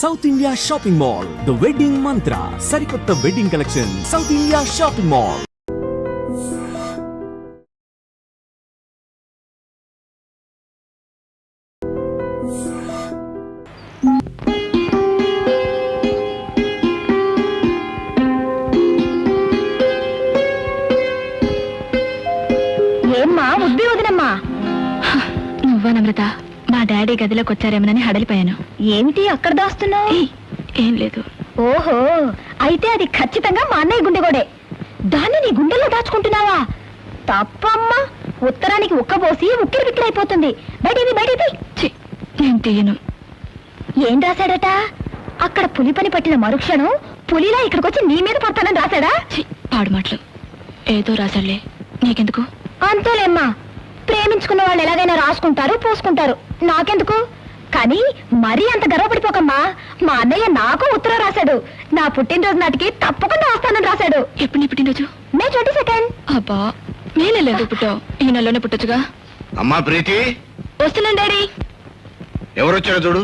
South India shopping mall, the wedding మంత్ర, సరికొత్త wedding collection, south India shopping mall. ఏమ్మా ఉద్ది వదినమ్మా? నువ్వా నమ్రత? మా డాడీ గదిలోకి వచ్చారేమోనని హడలిపోయాను. ఏమిటి అక్కడ దాస్తున్నావు? ఏం లేదు. ఓహో, అయితే అది ఖచ్చితంగా మా అన్నయ్య గుండెగోడే. దాన్ని నీ గుండెల్లో దాచుకుంటున్నావా? తప్పమ్మా, ఉత్తరానికి ఉక్కబోసి ఉక్కిరి బిక్కిరైపోతుంది. బయటిది. నేను తీయను. ఏం రాశాడట? అక్కడ పులి పని పట్టిన మరుక్షణం పులిలా ఇక్కడికొచ్చి నీ మీద పడతానని రాశాడా? పాడు మాటలు. ఏదో రాశాడులే, నీకెందుకు? అంతేలేమ్మా, ప్రేమించుకున్న వాళ్ళు ఎలాగైనా రాసుకుంటారు, పూసుకుంటారు, నాకెందుకు? కానీ మరీ అంత గర్వపడిపోకమ్మా. మా అన్నయ్య నాకు ఉత్తరం రాశాడు. నా పుట్టినరోజు నాటికి తప్పకుండా వస్తానని రాశాడు. ఎప్పుడు నీ పుట్టినరోజు? మే 22. అబ్బా, మే నెలలో పుట్టావు, ఈ నెలలోనే పుట్టొచ్చుగా. అమ్మా ప్రీతి, వస్తున్నాను డాడీ. ఎవరొచ్చారో చూడు.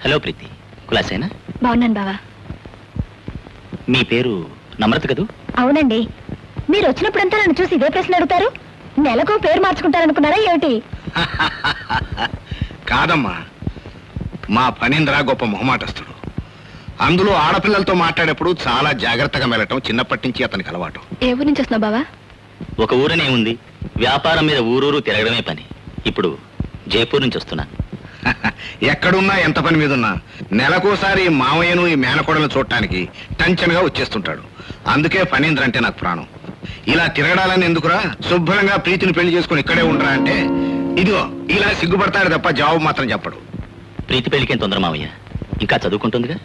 హలో ప్రీతి, కులాసేనా? బాగున్నాను బావా. మీ పేరు నమ్రత కదూ? అవునండి. మీరు వచ్చినప్పుడంతా నన్ను చూసి ఇదే ప్రశ్న అడుగుతారు. నెలకు పేరు మార్చుకుంటారనుకున్నారా ఏమిటి? కాదమ్మా, మా ఫణీంద్ర గొప్ప మొహమాటస్తుడు. అందులో ఆడపిల్లలతో మాట్లాడేప్పుడు చాలా జాగ్రత్తగా మెలటం చిన్నప్పటి నుంచి అతనికి అలవాటు. ఏ ఊరు నుంచి వస్తున్నావు బావా? ఒక ఊరనే ఉంది, వ్యాపారం మీద ఊరూరు తిరగడమే పని. ఇప్పుడు జైపూర్ నుంచి వస్తున్నా. ఎక్కడున్నా ఎంత పని మీద ఉన్నా నెలకోసారి మావయ్యను ఈ మేనకోడలను చూడటానికి టెన్షన్గా వచ్చేస్తుంటాడు. అందుకే ఫణీంద్ర అంటే నాకు ప్రాణం. ఇలా తిరగడాలని ఎందుకురా, శుభ్రంగా ప్రీతిని పెళ్లి చేసుకుని ఇక్కడే ఉండరా అంటే ఇదిగో ఇలా సిగ్గుపడతాడు తప్ప జవాబు మాత్రం చెప్పడు. ప్రీతి పెళ్లికేం తొందర మావయ్య, ఇంకా చదువుకుంటుందిగా.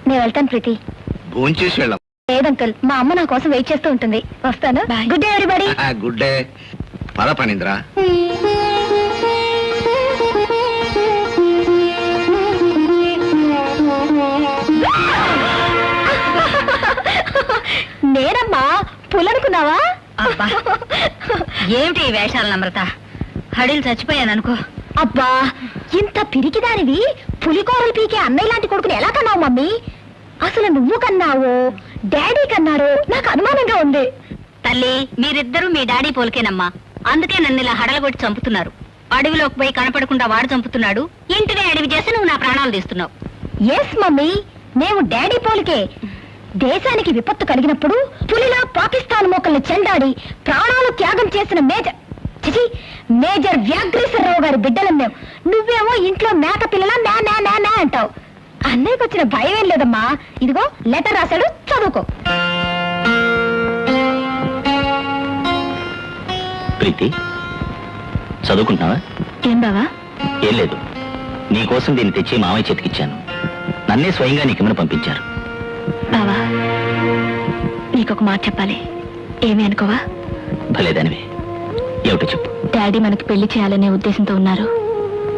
నేను వెళ్తాను ప్రీతి. భోంచేసి వెళ్ళాం. లేదంకల్, మా అమ్మ నా కోసం వెయిట్ చేస్తూ ఉంటుంది. వస్తాను. Good day everybody. Good day. పద ఫణీంద్ర. నేనమ్మా, పులనుకున్నావా? అబ్బా, ఏమిటి ఈ వేషాలు నమ్రత? హడిలు చచ్చిపోయాను అనుకో. అబ్బా, ఇంత పిరికిదానివి పులికోరలు పీకే అన్నయ్య లాంటి కొడుకుని ఎలా కన్నావు మమ్మీ? అసలు నువ్వు కన్నావో డాడీ కన్నారో నాకు అనుమానంగా ఉంది. తల్లి, మీరిద్దరూ మీ డాడీ పోలికేనమ్మా. అందుకే నన్ను ఇలా హడలగొట్టి చంపుతున్నారు. అడవిలోకి పోయి కనపడకుండా వాడు చంపుతున్నాడు, ఇంటినే అడవి చేసి నువ్వు నా ప్రాణాలు తీస్తున్నావు. ఎస్ మమ్మీ, మేము డాడీ పోలికే. దేశానికి విపత్తు కలిగినప్పుడు పులిలా పాకిస్తాన్ మోకల్ని చెండాడి ప్రాణాలు త్యాగం చేసిన మేజర్ వ్యాఘ్రేశ్వరరావు గారి బిడ్డలం మేము. నువ్వేమో ఇంట్లో మేక పిల్లలా నా అంటావు. అన్నయ్యకి వచ్చిన భయం ఏం లేదమ్మా. ఇదిగో లెటర్ రాశాడు, చదువుకో. ప్రీతి, చదువుకుంటున్నావా? ఏం బావా? ఏం లేదు, నీకోసం దీన్ని తెచ్చి మావయ్య చేతికిచ్చాను. నన్నే స్వయంగా నీకేమైనా పంపించారు. బావా, నీకొక మాట చెప్పాలి, ఏమీ అనుకోవా? భలేదానివే, ఏమిటో చెప్పు. డాడీ మనకి పెళ్లి చేయాలనే ఉద్దేశంతో ఉన్నారు,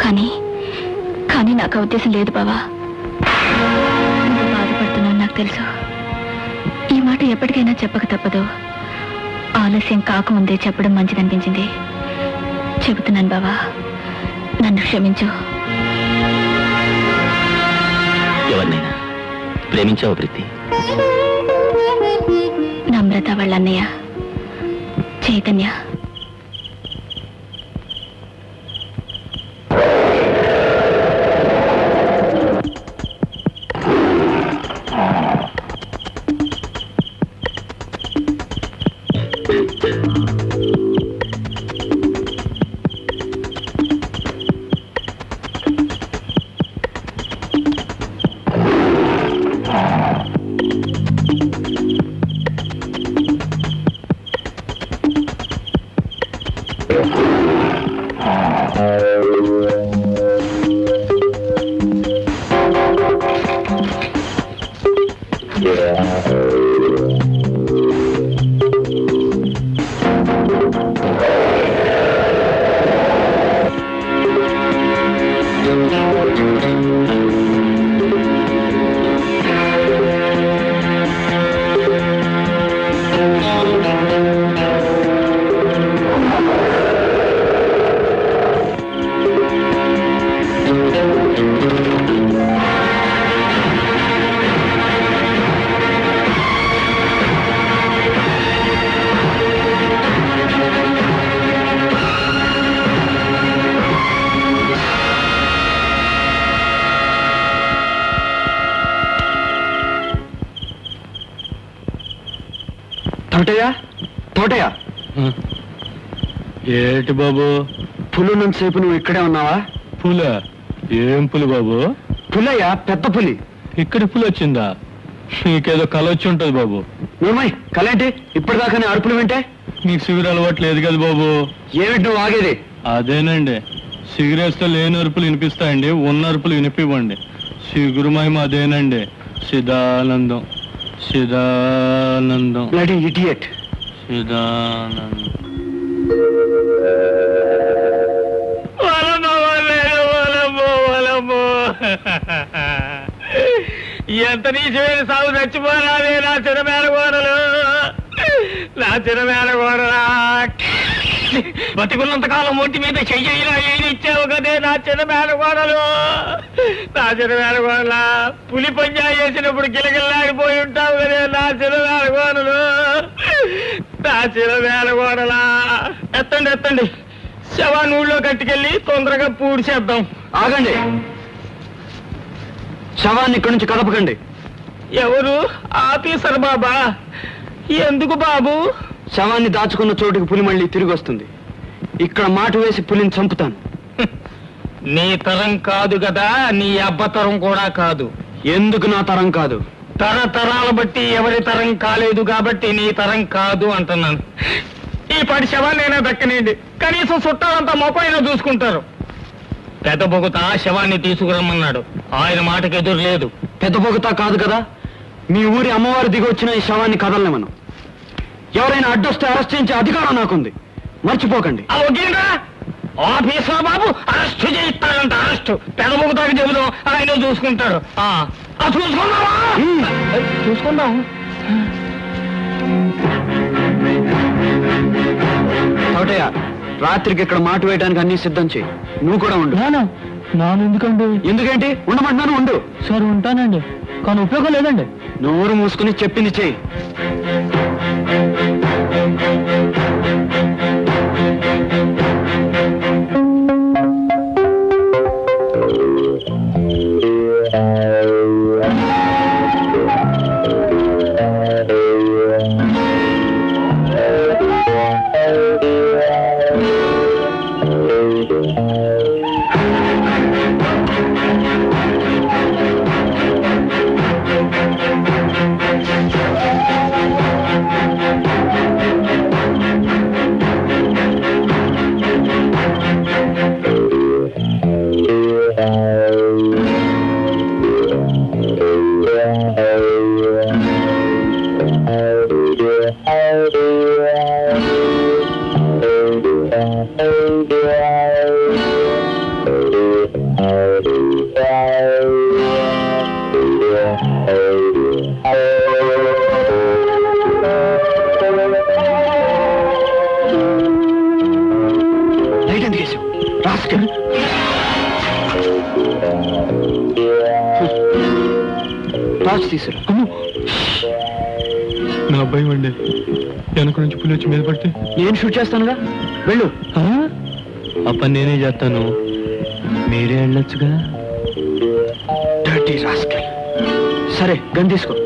కానీ నాకు ఆ ఉద్దేశం లేదు బావా. నువ్వు బాధపడుతున్నావు నాకు తెలుసు. ఈ మాట ఎప్పటికైనా చెప్పక తప్పదు. ఆలస్యం కాకముందే చెప్పడం మంచిదనిపించింది. చెబుతున్నాను బావా, నన్ను క్షమించు. ఎవరినైనా ప్రేమించావు ప్రీతి? నమ్రత వాళ్ళ అన్నయ్య చైతన్య. తోటయ్య ఏటి బాబు? పులు నుంచి సేపు నువ్వు ఇక్కడే ఉన్నావా? పుల? ఏం పులి బాబు? పులయ్యా, పెద్ద పులి. ఇక్కడ పులి వచ్చిందా? నీకేదో కల వచ్చి ఉంటది బాబు. ఏమై కలేంటి ఇప్పటిదాకా నీ అరుపులు వింటే? నీకు సిగురు అలవాటు లేదు కదా బాబు. ఏమిటి నువ్వు ఆగేది? అదేనండి, సిగరేట్తో లేని అరుపులు వినిపిస్తాయండి, ఉన్న అరుపులు వినిపివ్వండి. సిగురు మహిమ అదేనండి. సిదానందం సిదానందం బ్లడీ ఇడియట్. సిదానందం. ఎంత నీచమైన సాగు చచ్చిపోరాదే నా చిన్న మేనగోడలు, నా చిన్న మేనగోడలా. బతికున్నంత కాలం ఒంటి మీద చెయ్యిలా ఏది ఇచ్చావు కదే నా చిన్న మేనగోడలు, నా చిన్న మేనగోడలా. పులి పంజా చేసినప్పుడు గిలగిల్లాడిపోయి ఉంటావు కదే నా చిన్న మేనగోడలు, నా చిన్న మేనగోడలా. ఎత్తండి ఎత్తండి, శవాన్ని ఊళ్ళో కట్టుకెళ్ళి తొందరగా పూడ్చేద్దాం. ఆగండి, శవాన్ని ఇక్కడి నుంచి కదపకండి. ఎవరు? ఆఫీసర్ బాబా. ఎందుకు బాబు? శవాన్ని దాచుకున్న చోటుకి పులి మళ్ళీ తిరిగి వస్తుంది. ఇక్కడ మాట వేసి పులిని చంపుతాను. నీ తరం కాదు కదా, నీ అబ్బతరం కూడా కాదు. ఎందుకు నా తరం కాదు? తరతరాల బట్టి ఎవరి తరం కాలేదు కాబట్టి నీ తరం కాదు అంటున్నాను. ఈ పడి శవాన్నైనా దక్కనండి, కనీసం చుట్టాలంతా మొక్కైనా చూసుకుంటారు. పెద్ద బొగుత శవాన్ని తీసుకురమ్మన్నాడు, ఆయన మాటకి ఎదురు లేదు. పెద్ద పొగతా కాదు కదా, మీ ఊరి అమ్మవారు దిగి వచ్చిన ఈ శవాన్ని కదలలేమను. ఎవరైనా అడ్డొస్తే అరెస్ట్ చేయించే అధికారం నాకుంది, మర్చిపోకండి. ఆఫీసర్ బాబు అరెస్ట్ చేయిస్తాడంట, అరెస్ట్. పెద్ద బొగుతాకి చెబుదాం, ఆయన చూసుకుంటాడు. చూసుకున్నావా? చూసుకుందాం. తోటయ్య, రాత్రికి ఇక్కడ మాట వేయడానికి అన్ని సిద్ధం చేయి. నువ్వు కూడా ఉండు. నాను ఎందుకండి? ఎందుకేంటి, ఉండమంటున్నాను, ఉండు. సార్ ఉంటానండి, కానీ ఉపయోగం లేదండి. నోరు మూసుకుని చెప్పింది చెయ్యి. లైట్ ఎందుకు వేసావు? రాస్కెల్. టార్చ్ తీసురా. నా భయం అండి, వెనక నుంచి పులి వచ్చి మీద పడితే. నేను షూట్ చేస్తానుగా, వెళ్ళు. ఆ పని నేనే చేస్తాను, మీరే వెళ్ళొచ్చుగా. Dirty rascal. సరే, గన్ తీసుకో.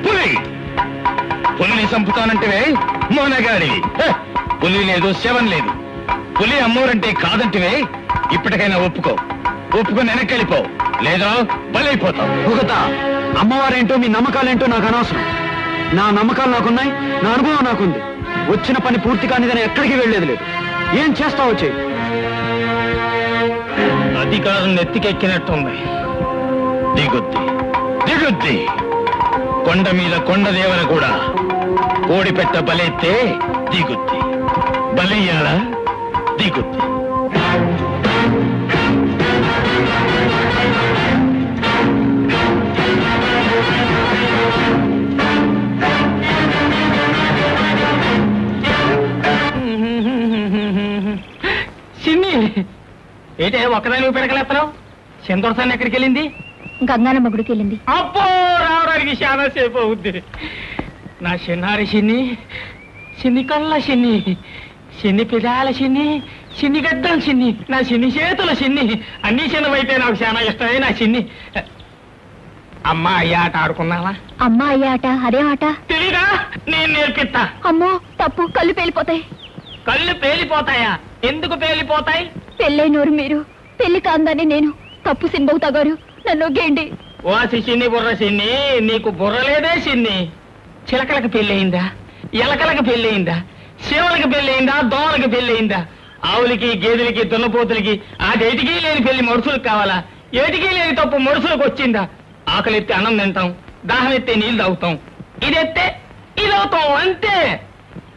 పులి పులిని చంపుతానంటే మోనగాడివి పులి లేదు శవం లేదు పులి అమ్మోరంటే కాదంటివే ఇప్పటికైనా ఒప్పుకొని వెనక్కెళ్ళిపో లేదా బలైపోతావు భుగత అమ్మవారేంటో మీ నమ్మకాలేంటో నాకు అనవసరం. నా నమ్మకాలు నాకున్నాయి, నా అనుభవం నాకుంది. వచ్చిన పని పూర్తి కానిదని ఎక్కడికి వెళ్ళేది లేదు. ఏం చేస్తావో చెయ్యి. అధికారం నెత్తికెక్కినట్టుంది. దిగుద్ది కొండ మీద కొండ దేవర కూడా కోడి పెట్ట బలెత్తే దిగుద్ది. బలయ్యాలా దిగుద్ది. చిన్ని ఏంటే ఒక్కదాని పెరగలేస్తున్నావు? సిందోర్సాన్ని ఎక్కడికి వెళ్ళింది? గంగానమ్మ గుడికి వెళ్ళింది. అబ్బో రావడానికి చాలా సేపు అవుద్ది. నా చిన్నారి చిన్ని కళ్ళ చిన్ని పిదాల చిన్ని గడ్డల నా చిన్ని చేతుల అన్ని చిన్నవైతే నాకు చాలా ఇష్టమే నా చిన్ని. అమ్మ అయ్య ఆట ఆడుకున్నావా? అమ్మ అయ్యా ఆట అదే ఆట తెలీదా? నేను నేర్పిస్తా. అమ్మో తప్పు, కళ్ళు పేలిపోతాయి. కళ్ళు పేలిపోతాయా? ఎందుకు పేలిపోతాయి? పెళ్ళైనోరు మీరు, పెళ్లి కాందని నేను. తప్పు సిన్బవుతా గారు, నన్ను గేండి. ఓసి చిన్ని బుర్ర చిన్ని, నీకు బుర్ర లేదే చిన్ని. చిలకలకు పెళ్ళయిందా? ఎలకలకు పెళ్ళయిందా? శివలకి పెళ్ళయిందా? దోమలకి పెళ్ళయిందా? ఆవులకి గేదెలకి దున్నపోతులకి ఆటేటికి లేని పెళ్లి మనుషులకు కావాలా? ఏటికి లేని తప్పు మనుషులకు వచ్చిందా? ఆకలిస్తే అన్నం తింటాం, దాహం ఎత్తే నీళ్లు తాగుతాం, ఇదెత్తే ఇదవుతాం అంతే.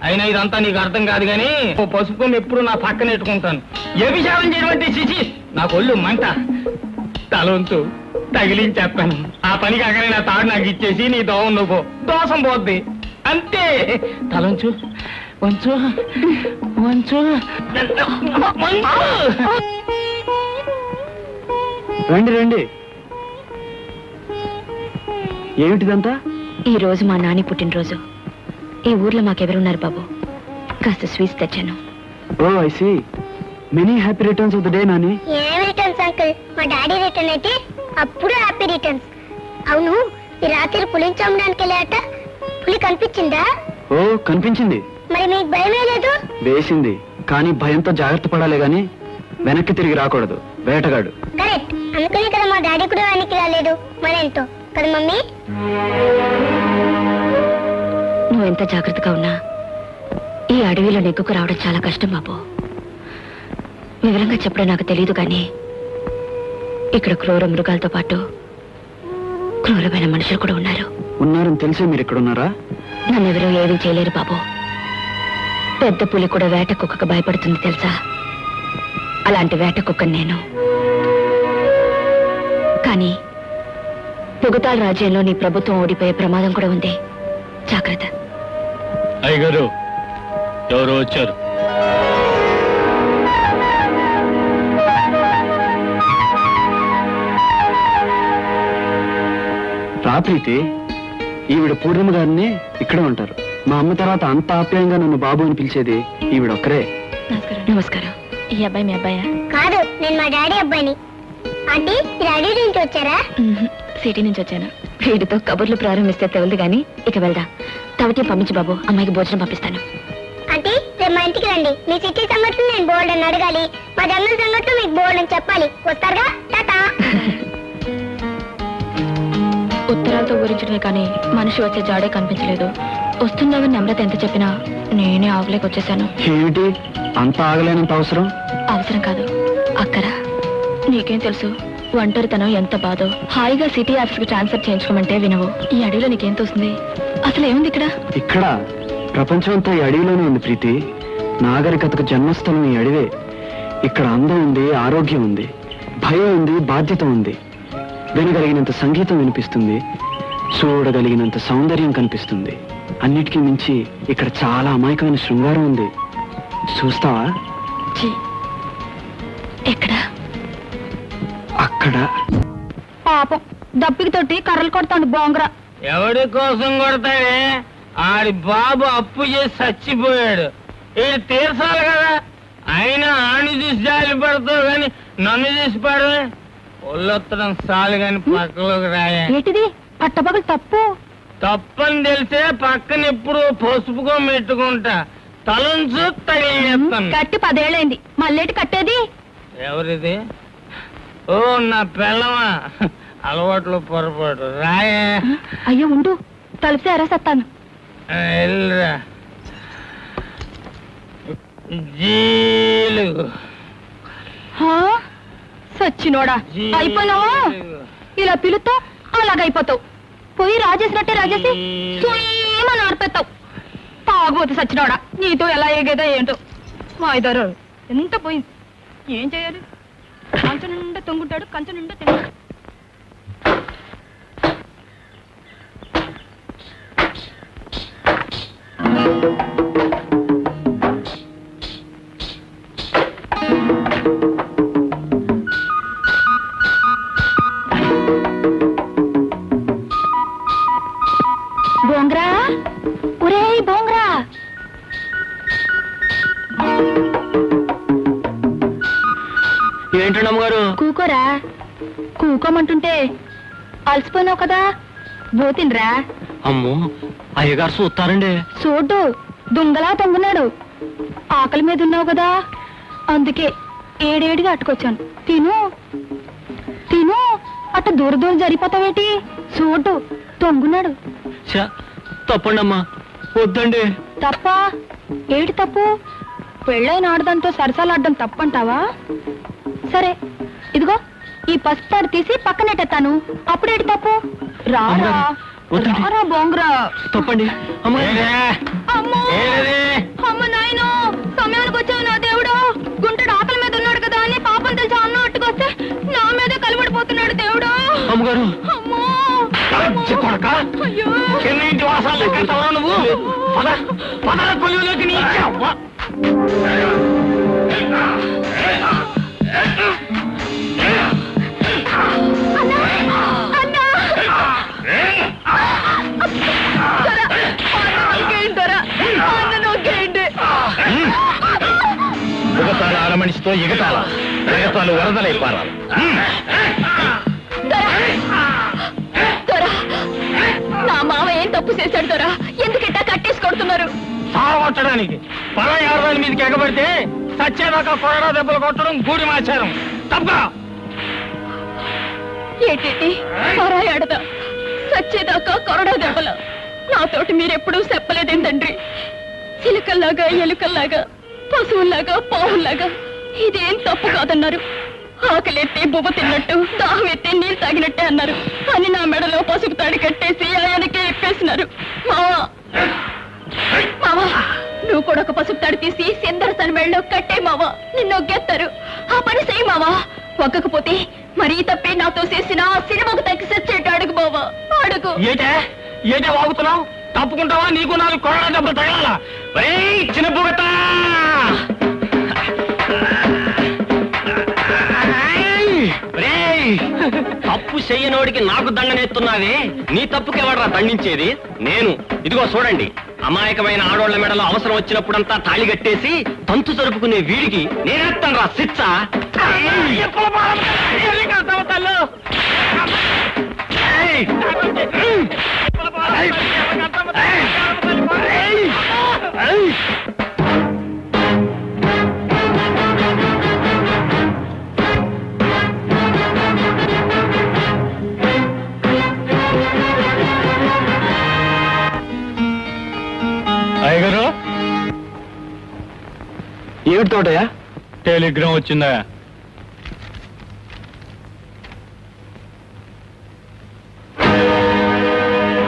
అయినా ఇదంతా నీకు అర్థం కాదు గాని ఓ పసుపు ఎప్పుడు నా పక్కన పెట్టుకుంటాను. ఏ విషయం చేయమంటే చిచి నాకు ఒళ్ళు మంట. తలొంతు తగిలించేస్తాను. ఆ పని కాకనే నా తాడు నాకు ఇచ్చేసి నీ దోవం నువ్వు దోషం పోద్ది అంతే. తలంచు వంచు వంచు రండి రండి. ఏమిటిదంతా? ఈ రోజు మా నాని పుట్టినరోజు. ఈ ఊర్లో మాకెవరున్నారు బాబు? కాస్త స్వీట్స్ తెచ్చాను. Oh I see. Many happy returns of the day Nani. ఏం రిటర్న్స్ అంకుల్? మా డాడీ రిటర్న్ అయితే అప్పుడు హ్యాపీ రిటర్న్స్. అవును, ఈ రాత్రి పులిని చంపడానికి వెళ్ళాట, పులి కనిపించిందా? ఓ కనిపించింది. మరి మీకు భయమే లేదు? వేసింది, కానీ భయంతో జాగ్రత్త పడాలి గాని వెనక్కి తిరిగి రాకూడదు. వేటగాడు. కరెక్ట్. అందుకనే కదా మా డాడీ కూడా వెనక్కి రాలేదు మరేంటో కదా మమ్మీ. నువ్వు ఎంత జాగ్రత్తగా ఉన్నా ఈ అడవిలో నెగ్గుకు రావడం చాలా కష్టం బాబు. వివరంగా చెప్పడం నాకు తెలియదు కానీ ఇక్కడ క్రూర మృగాలతో పాటు క్రూరమైన మనుషులు కూడా ఉన్నారు. ఉన్నారని తెలిసే మీరు ఇక్కడ ఉన్నారా? నన్నెవరూ ఏమీ చేయలేరు బాబు. పెద్ద పులి కూడా వేట కుక్కకు భయపడుతుంది తెలుసా? అలాంటి వేట కుక్కను నేను. కానీ పొగతాల రాజ్యంలో నీ ప్రభుత్వం ఓడిపోయే ప్రమాదం కూడా ఉంది. జాగ్రత్త. అయ్యగారు ఎవరో వచ్చారు. రా ప్రీతి. ఈవిడ పూర్ణిమ గారిని ఇక్కడే ఉంటారు. మా అమ్మ తర్వాత అంత ఆప్యాయంగా నన్ను బాబు అని పిలిచేది ఈవిడొక్కరే. నమస్కారం. ఈ అబ్బాయి మీ అబ్బాయా? కాదు, నేను మా డాడీ అబ్బాయిని. ఆంటీ, డాడీ నుంచి వచ్చారా? సిటీ నుంచి వచ్చాను. వీడితో కబుర్లు ప్రారంభిస్తే తెవలదు గాని ఇక వెళ్దా. తవటి పంపించి బాబు, అమ్మాయికి భోజనం పంపిస్తాను. ఆంటీ, రేపు మా ఇంటికి రండి. మీ సిటీ సంగతులు నేను బోల్డ్ అని అడగాలి, మా జంగల్ సంగతులు మీకు బోల్డ్ అని చెప్పాలి. వస్తారుగా? టాటా. ఉత్తరాలతో ఊరించడమే కానీ మనిషి వచ్చే జాడే కనిపించలేదు. వస్తుందామని నమ్రత ఎంత చెప్పినా నేనే ఆవులేకి వచ్చేసాను. ఏమిటి అంత ఆగలేనంత అవసరం? అవసరం కాదు, అక్కర. నీకేం తెలుసు ఒంటరితనం ఎంత బాధో. హాయిగా సిటీ ఆఫీస్ కి ట్రాన్స్ఫర్ చేయించుకోమంటే వినవు. ఈ అడవిలో నీకేం తోస్తుంది? అసలు ఏముంది ఇక్కడ? ఇక్కడ ప్రపంచం అంతా ఈ అడవిలోనే ఉంది ప్రీతి. నాగరికతకు జన్మస్థలం ఈ అడవే. ఇక్కడ అందం ఉంది, ఆరోగ్యం ఉంది, భయం ఉంది, బాధ్యత ఉంది. వినగలిగినంత సంగీతం వినిపిస్తుంది, చూడగలిగినంత సౌందర్యం కనిపిస్తుంది. అన్నిటికీ మించి ఇక్కడ చాలా అమాయకమైన శృంగారం ఉంది. చూస్తావా? ఎక్కడ? అక్కడ. పాపం దప్పికి తోటి కర్రలు కొడతాడు బోంగరా. ఎవడి కోసం కొడతాడే? ఆడి బాబు అప్పు చేసి చచ్చిపోయాడు. ఇది తీర్చాలి కదా. అయినా ఆని చూసి జాలి పడతావు కానీ నన్ను చూసి పడవే. ఒళ్ళొత్తడం చాలు కానీ పక్కలోకి రాయే. ఏంటిది? పట్టపగలు తప్పు. తప్పని తెలిసే పక్కన ఎప్పుడు పసుపుకో మెట్టుకుంటా తలంచు తగిలేస్తాను. కట్టి 10 ఏళ్ళైంది, మళ్ళేటి కట్టేది? ఎవరిది? ఓ నా పిల్లమా, అలవాట్లు పొరపాటు రాయే. అయ్యో ఉండు, తలుపుతే అరసత్తాను. వెళ్ళరా జీలుగు సచ్చినోడా, అయిపోయినావా? ఇలా పిలుస్తావు, అలాగైపోతావు. పోయి రాజేసినట్టే రాజేసి సుయమని ఆడిపోతావు. తాగుబోతు సచ్చినోడా, నీతో ఎలా ఎగేదో ఏంటో. మా ఇద్దరు ఎంత పోయింది, ఏం చేయాలి? కంచ నిండా తొంగుంటాడు, కంచ నిండా తింటాడు. బోంగ్రా, ఒరేయ్ బోంగ్రా, ఏంటండి అమ్మగారు? కూకోరా. కూకోమంటుంటే అలసిపోయినావు కదా, బోతిన్రా. అమ్మో, అయ్యగారు చూస్తారండి. చూడ్డు, దుంగలా తొంగున్నాడు. ఆకలి మీద ఉన్నావు కదా, అందుకే ఏడేడిగా అట్టుకొచ్చాను. తిను తిను, అట్ట దూర దూరం జరిగిపోతావేటి? చూడ్డు, తొంగున్నాడు. తప్పండి అమ్మా, వద్దండి. తప్ప ఏటి తప్పు? పెళ్ళైన ఆడదాంతో సరసాలాడడం తప్పంటావా? సరే, ఇదిగో ఈ పసుపు తీసి పక్కనెట్టేస్తాను, అప్పుడేటి తప్పు? రారా రారా బోంగ్రా. తప్పండి అమ్మా. అమ్మో, అమ్మ నాయనో, సమయానికి వచ్చావు నా దేవుడు. గుంటడు ఆకలి మీద ఉన్నాడు కదా అని పాపం తెలిసి అన్నం అట్టుకొస్తే నా మీదే కలబడిపోతున్నాడు దేవుడు. అమ్మగారు, అమ్మో, అయ్యో ఎన్నింటి వాసాలు కట్టావా నువ్వు? పదల కొలువులోకి నీ అవ్వ. ఎగతాళి ఆడమనిషితో ఎగతాలు వరదలై పారాలి. నా మామ ఏం తప్పు చేశాడు దొరా? ఎందుకంటే కట్టేసి కొడుతున్నారు? సాగొట్టడానికి పరాయి ఆడదాని మీదకి ఎగబడితే సచ్చేదాకా కొరడా దెబ్బలు కొట్టడం గూడి మాచారం తప్పగా. ఏంటి పరాయాడదా? సచ్చేదాకా కొరడా దెబ్బల? నాతోటి మీరెప్పుడూ చెప్పలేదేం తండ్రి? చిలుకల్లాగా ఎలుకల్లాగా పశువుల్లాగా పావుల్లాగా ఇదేం తప్పు కాదన్నారు. ఆకలెత్తే బువ్వ తిన్నట్టు, దాహం ఎత్తే నీళ్ళు తాగినట్టే అన్నారు అని నా మెడలో పసుపు తాడి కట్టేసి ఆయనకే ఎప్పేసినారు. మావా మావా, నువ్వు కూడా ఒక పసుపు తాడి తీసి సెందరసని మెడలో కట్టే మావా, నిన్ను ఒగ్గేస్తారు. ఆ పని చేయి మావా. ఒగ్గకపోతే మరీ తప్పే నాతో చేసిన సినిమాకు తగ్గి సచ్చేట అడుగు బావా, అడుగు. ఏటే వాగుతున్నావు? తప్పుకుంటావా? నీకు 4 కొరడా దెబ్బలు తగలాలా? చిన్న బుగతా తప్పు చెయ్యనోడికి నాకు దండనేస్తున్నావే, నీ తప్పుకి ఎవడరా దండించేది? నేను. ఇదిగో చూడండి, అమాయకమైన ఆడోళ్ల మెడలో అవసరం వచ్చినప్పుడంతా తాళి కట్టేసి తంతు జరుపుకునే వీడికి నేనేస్తాను రా శిక్ష. అయ్యగారు, ఏమిటి తోటయ్యా? టెలిగ్రామ్ వచ్చిందా?